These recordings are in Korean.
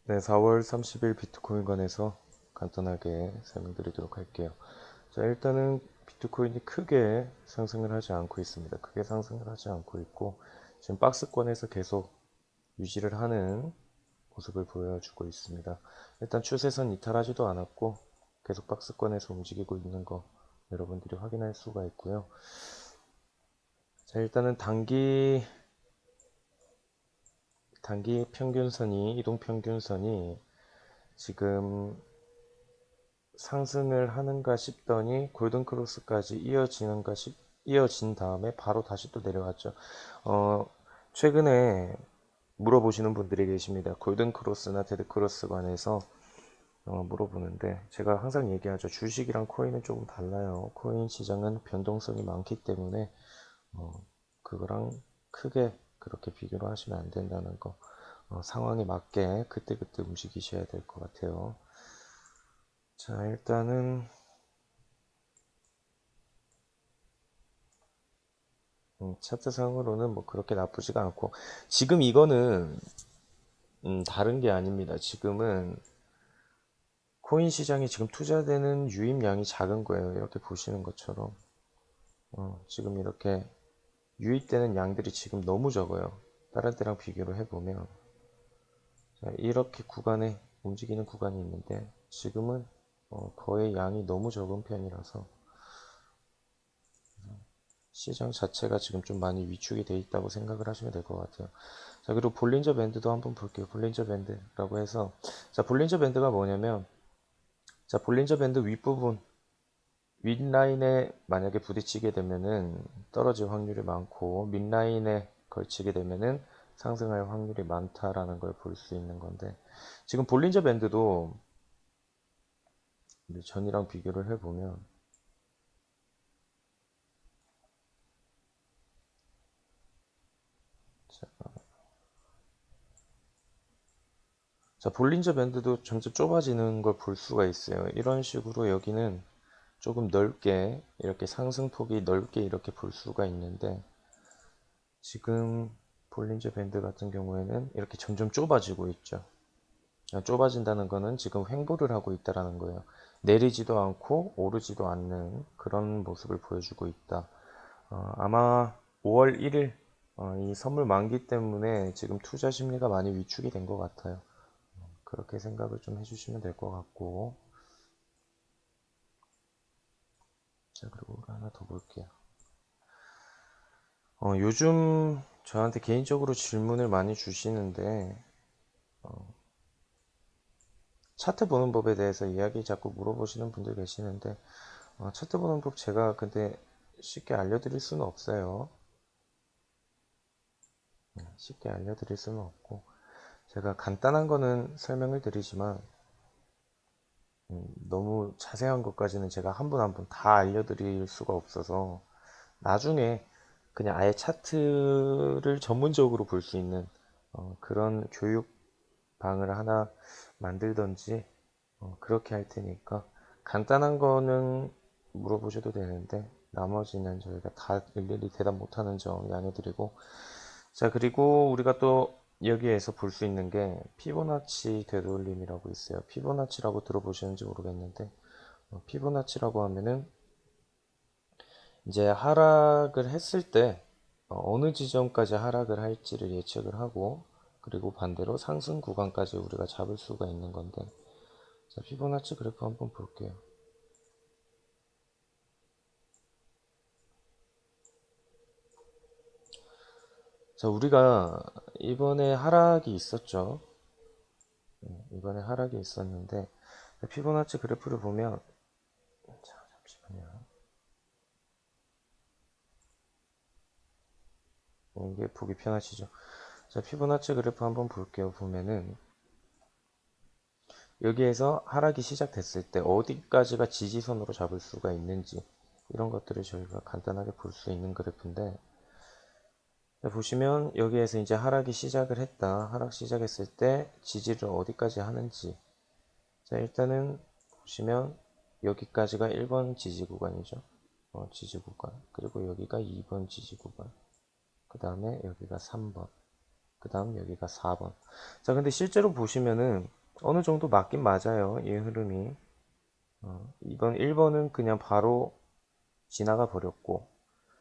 네, 4월 30일 비트코인 관해서 간단하게 설명드리도록 할게요. 자, 일단은 비트코인이 크게 상승을 하지 않고 있습니다. 크게 상승을 하지 않고 있고, 지금 박스권에서 계속 유지를 하는 모습을 보여주고 있습니다. 일단 추세선 이탈하지도 않았고, 계속 박스권에서 움직이고 있는 거 여러분들이 확인할 수가 있고요. 자, 일단은 단기 평균선이, 이동 평균선이 지금 상승을 하는가 싶더니 골든크로스까지 이어진 다음에 바로 다시 또 내려왔죠. 최근에 물어보시는 분들이 계십니다. 골든크로스나 데드크로스 관해서 물어보는데 제가 항상 얘기하죠. 주식이랑 코인은 조금 달라요. 코인 시장은 변동성이 많기 때문에 어, 그거랑 크게 그렇게 비교를 하시면 안 된다는 거. 상황에 맞게 그때그때 움직이셔야 될 것 같아요. 자, 일단은 차트상으로는 뭐 그렇게 나쁘지가 않고 지금 이거는 다른 게 아닙니다. 지금은 코인 시장이 지금 투자되는 유입량이 작은 거예요. 이렇게 보시는 것처럼 지금 이렇게 유입되는 양들이 지금 너무 적어요. 다른 때랑 비교를 해보면 자, 이렇게 구간에 움직이는 구간이 있는데 지금은 거의 양이 너무 적은 편이라서 시장 자체가 지금 좀 많이 위축이 돼 있다고 생각을 하시면 될 것 같아요. 자, 그리고 볼린저 밴드도 한번 볼게요. 볼린저 밴드라고 해서 자, 볼린저 밴드가 뭐냐면 자, 볼린저 밴드 윗부분 윗라인에 만약에 부딪히게 되면은 떨어질 확률이 많고 밑라인에 걸치게 되면은 상승할 확률이 많다라는 걸 볼 수 있는 건데 지금 볼린저 밴드도 전이랑 비교를 해보면 자, 볼린저 밴드도 점점 좁아지는 걸 볼 수가 있어요. 이런 식으로 여기는 조금 넓게 이렇게 상승폭이 넓게 이렇게 볼 수가 있는데 지금 볼린저 밴드 같은 경우에는 이렇게 점점 좁아지고 있죠. 좁아진다는 거는 지금 횡보를 하고 있다라는 거예요. 내리지도 않고 오르지도 않는 그런 모습을 보여주고 있다. 아마 5월 1일 이 선물 만기 때문에 지금 투자 심리가 많이 위축이 된 것 같아요. 그렇게 생각을 좀 해주시면 될 것 같고 자 그리고 하나 더 볼게요. 요즘 저한테 개인적으로 질문을 많이 주시는데 차트 보는 법에 대해서 이야기 자꾸 물어보시는 분들 계시는데 차트 보는 법 제가 근데 쉽게 알려드릴 수는 없어요. 쉽게 알려드릴 수는 없고 제가 간단한 거는 설명을 드리지만 너무 자세한 것까지는 제가 한 분 한 분 다 알려드릴 수가 없어서 나중에 그냥 아예 차트를 전문적으로 볼 수 있는 그런 교육방을 하나 만들던지 그렇게 할 테니까 간단한 거는 물어보셔도 되는데 나머지는 저희가 다 일일이 대답 못하는 점 양해드리고 자 그리고 우리가 또 여기에서 볼 수 있는 게 피보나치 되돌림이라고 있어요. 피보나치라고 들어보셨는지 모르겠는데 피보나치라고 하면은 이제 하락을 했을 때 어느 지점까지 하락을 할지를 예측을 하고 그리고 반대로 상승 구간까지 우리가 잡을 수가 있는 건데 자 피보나치 그래프 한번 볼게요. 자 우리가 이번에 하락이 있었죠. 이번에 하락이 있었는데 피보나치 그래프를 보면 자 잠시만요. 이게 보기 편하시죠? 자 피보나치 그래프 한번 볼게요. 보면은 여기에서 하락이 시작됐을 때 어디까지가 지지선으로 잡을 수가 있는지 이런 것들을 저희가 간단하게 볼 수 있는 그래프인데 보시면 여기에서 이제 하락이 시작을 했다. 하락 시작했을 때 지지를 어디까지 하는지 자 일단은 보시면 여기까지가 1번 지지 구간이죠. 지지 구간 그리고 여기가 2번 지지 구간 그 다음에 여기가 3번 그 다음 여기가 4번 자 근데 실제로 보시면은 어느 정도 맞긴 맞아요. 이 흐름이. 이번 1번은 그냥 바로 지나가 버렸고.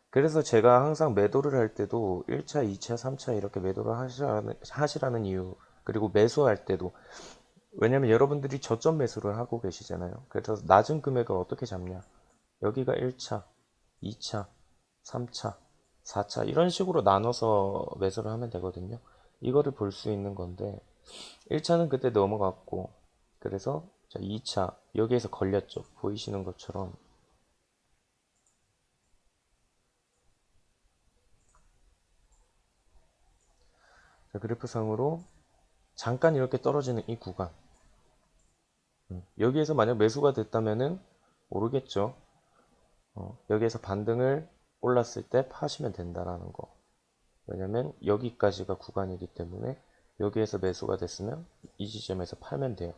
그래서 제가 항상 매도를 할 때도 1차, 2차, 3차 이렇게 매도를 하시라는 이유. 그리고 매수할 때도. 왜냐면 여러분들이 저점 매수를 하고 계시잖아요. 그래서 낮은 금액을 어떻게 잡냐. 여기가 1차, 2차, 3차, 4차 이런 식으로 나눠서 매수를 하면 되거든요. 이거를 볼 수 있는 건데 1차는 그때 넘어갔고 그래서 자 2차 여기에서 걸렸죠. 보이시는 것처럼 자, 그래프상으로 잠깐 이렇게 떨어지는 이 구간 여기에서 만약 매수가 됐다면은 오르겠죠. 여기에서 반등을 올랐을 때 파시면 된다라는 거. 왜냐면 여기까지가 구간이기 때문에 여기에서 매수가 됐으면 이 지점에서 팔면 돼요.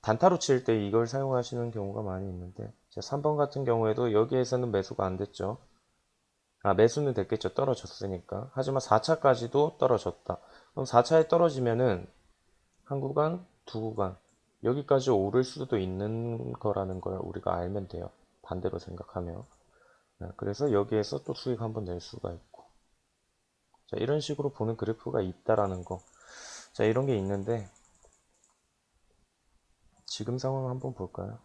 단타로 칠 때 이걸 사용하시는 경우가 많이 있는데 3번 같은 경우에도 여기에서는 매수가 안 됐죠. 매수는 됐겠죠. 떨어졌으니까. 하지만 4차까지도 떨어졌다. 그럼 4차에 떨어지면은 한 구간, 두 구간 여기까지 오를 수도 있는 거라는 걸 우리가 알면 돼요. 반대로 생각하면. 그래서 여기에서 또 수익 한번 낼 수가 있고. 자, 이런 식으로 보는 그래프가 있다라는 거. 자, 이런 게 있는데 지금 상황 한번 볼까요?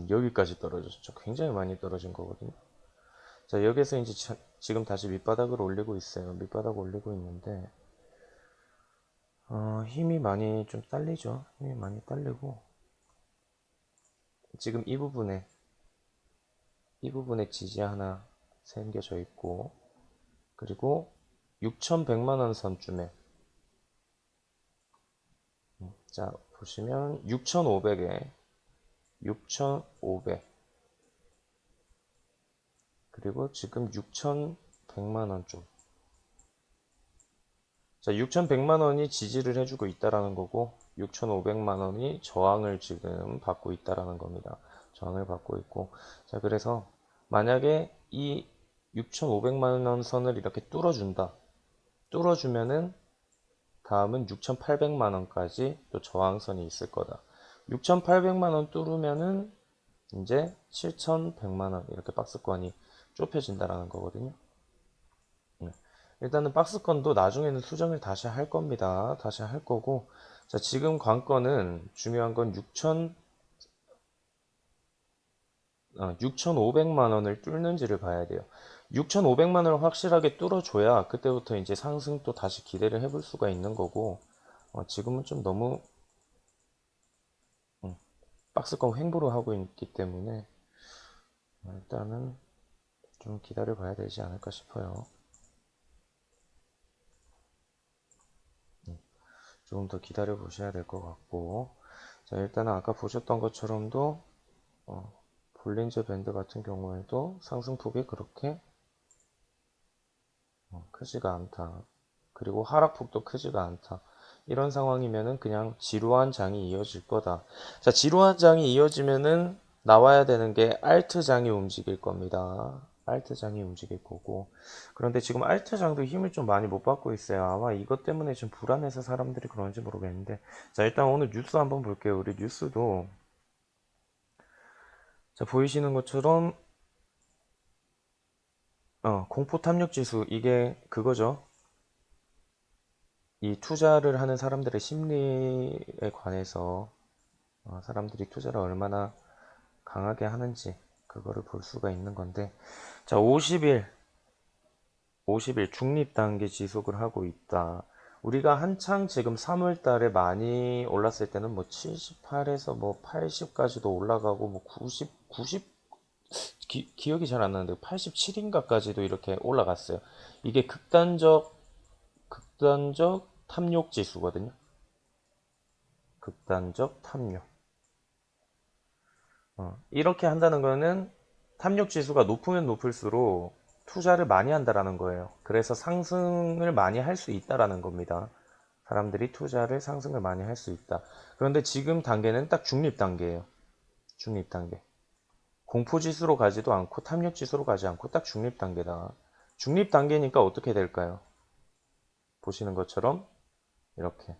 여기까지 떨어졌죠. 굉장히 많이 떨어진 거거든요. 자, 여기서 이제 지금 다시 밑바닥을 올리고 있어요. 밑바닥 올리고 있는데, 힘이 많이 좀 딸리죠. 힘이 많이 딸리고, 지금 이 부분에 지지 하나 생겨져 있고, 그리고 6,100만 원 선쯤에, 자, 보시면 6,500에 6,500, 그리고 지금 6,100만 원 쪽. 자, 6,100만 원이 지지를 해주고 있다라는 거고 6,500만 원이 저항을 지금 받고 있다라는 겁니다. 저항을 받고 있고 자, 그래서 만약에 이 6,500만 원 선을 이렇게 뚫어준다. 뚫어주면은 다음은 6,800만 원까지 또 저항선이 있을 거다. 6,800만 원 뚫으면은 이제 7,100만 원 이렇게 박스권이 좁혀진다라는 거거든요. 일단은 박스권도 나중에는 수정을 다시 할 겁니다. 다시 할 거고. 자, 지금 관건은 중요한 건 6,500만 원을 뚫는지를 봐야 돼요. 6,500만 원을 확실하게 뚫어줘야 그때부터 이제 상승 또 다시 기대를 해볼 수가 있는 거고, 지금은 좀 너무 박스권 횡보를 하고 있기 때문에 일단은 좀 기다려 봐야 되지 않을까 싶어요. 조금 더 기다려 보셔야 될 것 같고, 자, 일단은 아까 보셨던 것처럼도 볼린저 밴드 같은 경우에도 상승폭이 그렇게 크지가 않다. 그리고 하락폭도 크지가 않다. 이런 상황이면은 그냥 지루한 장이 이어질 거다. 자, 지루한 장이 이어지면은 나와야 되는 게 알트장이 움직일 겁니다. 알트장이 움직일 거고. 그런데 지금 알트장도 힘을 좀 많이 못 받고 있어요. 아마 이것 때문에 좀 불안해서 사람들이 그런지 모르겠는데. 자, 일단 오늘 뉴스 한번 볼게요. 우리 뉴스도. 자, 보이시는 것처럼 공포 탐욕 지수 이게 그거죠. 이 투자를 하는 사람들의 심리에 관해서 사람들이 투자를 얼마나 강하게 하는지 그거를 볼 수가 있는 건데 자 50일 중립 단계 지속을 하고 있다. 우리가 한창 지금 3월 달에 많이 올랐을 때는 뭐 78에서 뭐 80까지도 올라가고 뭐 90 기억이 잘 안 나는데 87인가까지도 이렇게 올라갔어요. 이게 극단적 탐욕 지수거든요. 극단적 탐욕. 이렇게 한다는 거는 탐욕 지수가 높으면 높을수록 투자를 많이 한다라는 거예요. 그래서 상승을 많이 할 수 있다라는 겁니다. 사람들이 투자를 상승을 많이 할 수 있다. 그런데 지금 단계는 딱 중립 단계예요. 중립 단계. 공포 지수로 가지도 않고 탐욕 지수로 가지 않고 딱 중립 단계다. 중립 단계니까 어떻게 될까요? 보시는 것처럼 이렇게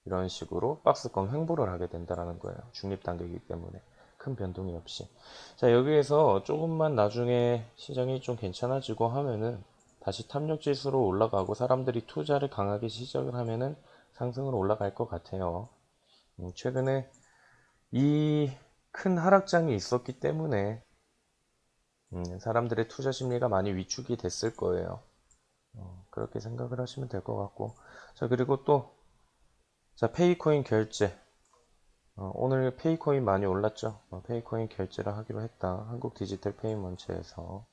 이런 식으로 박스권 횡보를 하게 된다라는 거예요. 중립 단계이기 때문에 큰 변동이 없이. 자, 여기에서 조금만 나중에 시장이 좀 괜찮아지고 하면은 다시 탐욕 지수로 올라가고 사람들이 투자를 강하게 시작을 하면은 상승으로 올라갈 것 같아요. 최근에 이 큰 하락장이 있었기 때문에 사람들의 투자 심리가 많이 위축이 됐을 거예요. 그렇게 생각을 하시면 될 것 같고. 자, 그리고 또, 자, 페이코인 결제. 오늘 페이코인 많이 올랐죠? 페이코인 결제를 하기로 했다. 한국 디지털 페이먼트에서.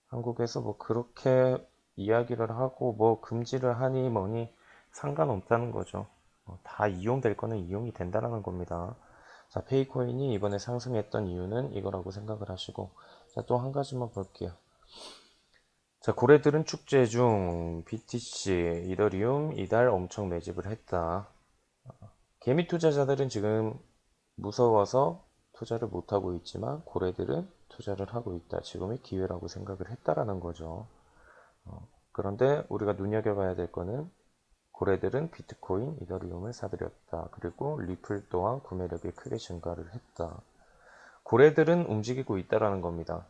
한국에서 뭐 그렇게 이야기를 하고 뭐 금지를 하니 뭐니 상관없다는 거죠. 다 이용될 거는 이용이 된다는 겁니다. 자, 페이코인이 이번에 상승했던 이유는 이거라고 생각을 하시고. 자, 또 한 가지만 볼게요. 자, 고래들은 축제 중 BTC, 이더리움 이달 엄청 매집을 했다. 개미 투자자들은 지금 무서워서 투자를 못하고 있지만 고래들은 투자를 하고 있다. 지금이 기회라고 생각을 했다라는 거죠. 그런데 우리가 눈여겨봐야 될 거는 고래들은 비트코인, 이더리움을 사들였다. 그리고 리플 또한 구매력이 크게 증가를 했다. 고래들은 움직이고 있다라는 겁니다.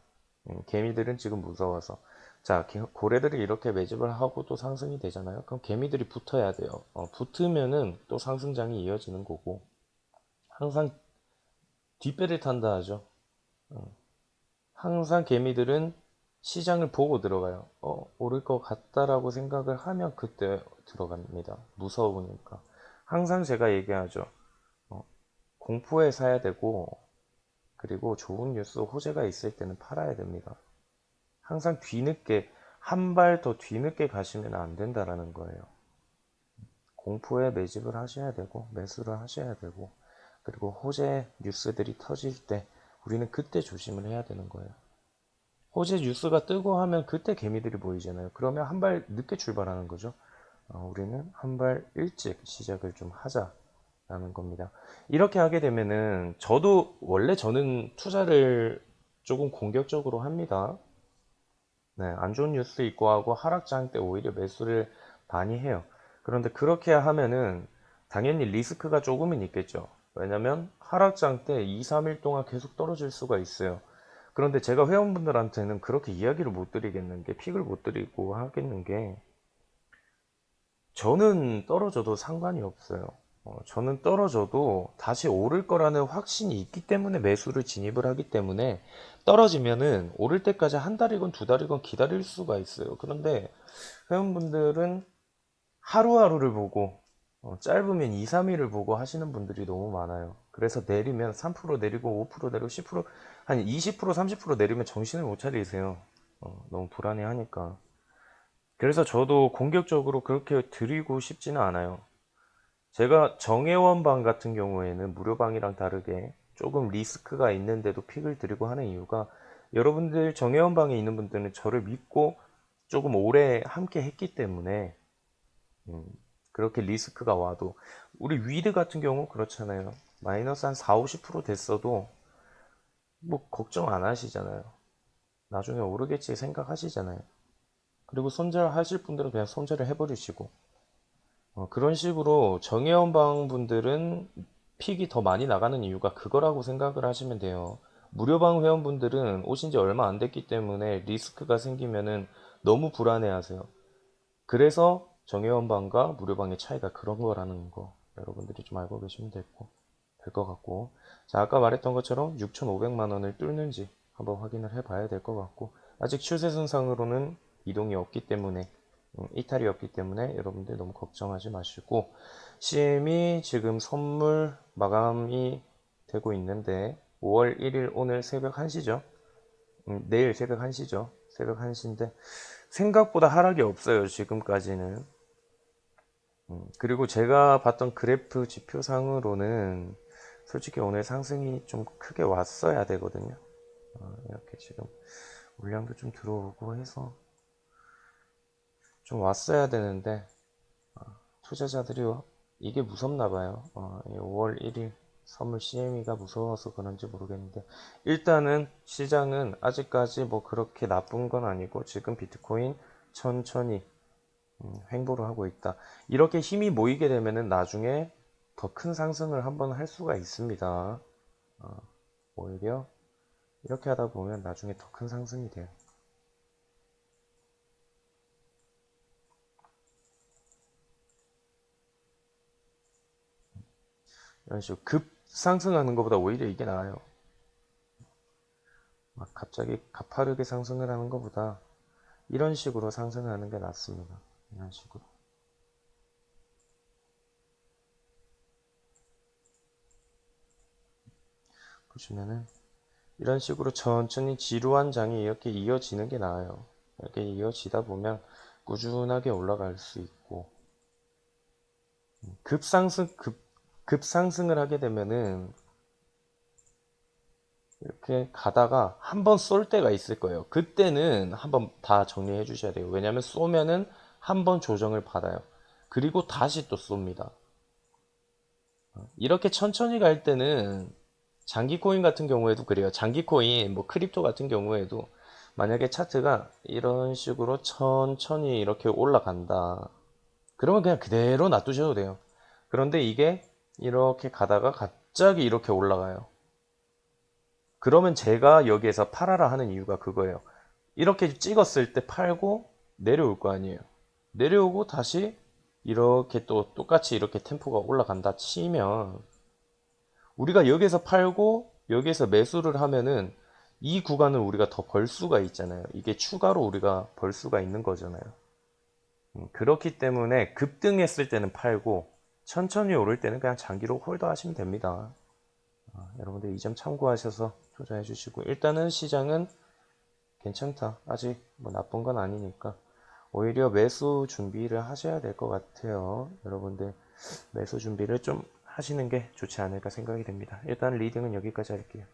개미들은 지금 무서워서. 자, 고래들이 이렇게 매집을 하고 또 상승이 되잖아요. 그럼 개미들이 붙어야 돼요. 붙으면은 또 상승장이 이어지는 거고. 항상 뒷배를 탄다 하죠. 항상 개미들은 시장을 보고 들어가요. 오를 것 같다라고 생각을 하면 그때 들어갑니다. 무서우니까. 항상 제가 얘기하죠. 공포에 사야 되고, 그리고 좋은 뉴스, 호재가 있을 때는 팔아야 됩니다. 항상 뒤늦게, 한 발 더 뒤늦게 가시면 안 된다라는 거예요. 공포에 매집을 하셔야 되고, 매수를 하셔야 되고, 그리고 호재 뉴스들이 터질 때, 우리는 그때 조심을 해야 되는 거예요. 호재 뉴스가 뜨고 하면 그때 개미들이 보이잖아요. 그러면 한 발 늦게 출발하는 거죠. 우리는 한 발 일찍 시작을 좀 하자라는 겁니다. 이렇게 하게 되면은 원래 저는 투자를 조금 공격적으로 합니다. 네, 안 좋은 뉴스 있고 하고 하락장 때 오히려 매수를 많이 해요. 그런데 그렇게 하면은 당연히 리스크가 조금은 있겠죠. 왜냐면 하락장 때 2, 3일 동안 계속 떨어질 수가 있어요. 그런데 제가 회원분들한테는 그렇게 이야기를 못 드리겠는 게, 픽을 못 드리고 하겠는 게, 저는 떨어져도 상관이 없어요. 저는 떨어져도 다시 오를 거라는 확신이 있기 때문에 매수를 진입을 하기 때문에 떨어지면은 오를 때까지 한 달이건 두 달이건 기다릴 수가 있어요. 그런데 회원분들은 하루하루를 보고 짧으면 2, 3일을 보고 하시는 분들이 너무 많아요. 그래서 내리면 3% 내리고 5% 내리고 10%, 한 20%, 30% 내리면 정신을 못 차리세요. 너무 불안해하니까. 그래서 저도 공격적으로 그렇게 드리고 싶지는 않아요. 제가 정회원방 같은 경우에는 무료방이랑 다르게 조금 리스크가 있는데도 픽을 드리고 하는 이유가, 여러분들 정회원방에 있는 분들은 저를 믿고 조금 오래 함께 했기 때문에 음, 그렇게 리스크가 와도, 우리 위드 같은 경우 그렇잖아요. 마이너스 한 4, 50% 됐어도 뭐 걱정 안 하시잖아요. 나중에 오르겠지 생각하시잖아요. 그리고 손절하실 분들은 그냥 손절을 해버리시고, 그런 식으로 정회원방 분들은 픽이 더 많이 나가는 이유가 그거라고 생각을 하시면 돼요. 무료방 회원분들은 오신 지 얼마 안 됐기 때문에 리스크가 생기면은 너무 불안해 하세요. 그래서 정회원방과 무료방의 차이가 그런 거라는 거 여러분들이 좀 알고 계시면 될 것 같고. 자, 아까 말했던 것처럼 6,500만 원을 뚫는지 한번 확인을 해 봐야 될 것 같고, 아직 추세선상으로는 이동이 없기 때문에, 이탈이 없기 때문에 여러분들 너무 걱정하지 마시고, CM이 지금 선물 마감이 되고 있는데 5월 1일 오늘 새벽 1시죠. 내일 새벽 1시죠. 새벽 1시인데 생각보다 하락이 없어요, 지금까지는. 그리고 제가 봤던 그래프 지표상으로는 솔직히 오늘 상승이 좀 크게 왔어야 되거든요. 이렇게 지금 물량도 좀 들어오고 해서 좀 왔어야 되는데, 투자자들이 이게 무섭나 봐요. 5월 1일 선물 CME가 무서워서 그런지 모르겠는데, 일단은 시장은 아직까지 뭐 그렇게 나쁜 건 아니고 지금 비트코인 천천히 횡보를 하고 있다. 이렇게 힘이 모이게 되면은 나중에 더 큰 상승을 한번 할 수가 있습니다. 오히려 이렇게 하다 보면 나중에 더 큰 상승이 돼요. 이런 식으로 급상승하는 것보다 오히려 이게 나아요. 막 갑자기 가파르게 상승을 하는 것보다 이런 식으로 상승하는 게 낫습니다. 이런 식으로. 보시면은 이런 식으로 천천히 지루한 장이 이렇게 이어지는 게 나아요. 이렇게 이어지다 보면 꾸준하게 올라갈 수 있고 급상승을 하게 되면은 이렇게 가다가 한번 쏠 때가 있을 거예요. 그때는 한번 다 정리해 주셔야 돼요. 왜냐하면 쏘면은 한번 조정을 받아요. 그리고 다시 또 쏩니다. 이렇게 천천히 갈 때는 장기 코인 같은 경우에도 그래요. 장기 코인, 뭐 크립토 같은 경우에도 만약에 차트가 이런 식으로 천천히 이렇게 올라간다. 그러면 그냥 그대로 놔두셔도 돼요. 그런데 이게 이렇게 가다가 갑자기 이렇게 올라가요. 그러면 제가 여기에서 팔아라 하는 이유가 그거예요. 이렇게 찍었을 때 팔고 내려올 거 아니에요. 내려오고 다시 이렇게 또 똑같이 이렇게 템포가 올라간다 치면 우리가 여기서 팔고 여기에서 매수를 하면은 이 구간을 우리가 더 벌 수가 있잖아요. 이게 추가로 우리가 벌 수가 있는 거잖아요. 그렇기 때문에 급등했을 때는 팔고 천천히 오를 때는 그냥 장기로 홀더 하시면 됩니다. 여러분들 이 점 참고하셔서 투자해 주시고 일단은 시장은 괜찮다. 아직 뭐 나쁜 건 아니니까 오히려 매수 준비를 하셔야 될 것 같아요. 여러분들 매수 준비를 좀 하시는 게 좋지 않을까 생각이 됩니다. 일단 리딩은 여기까지 할게요.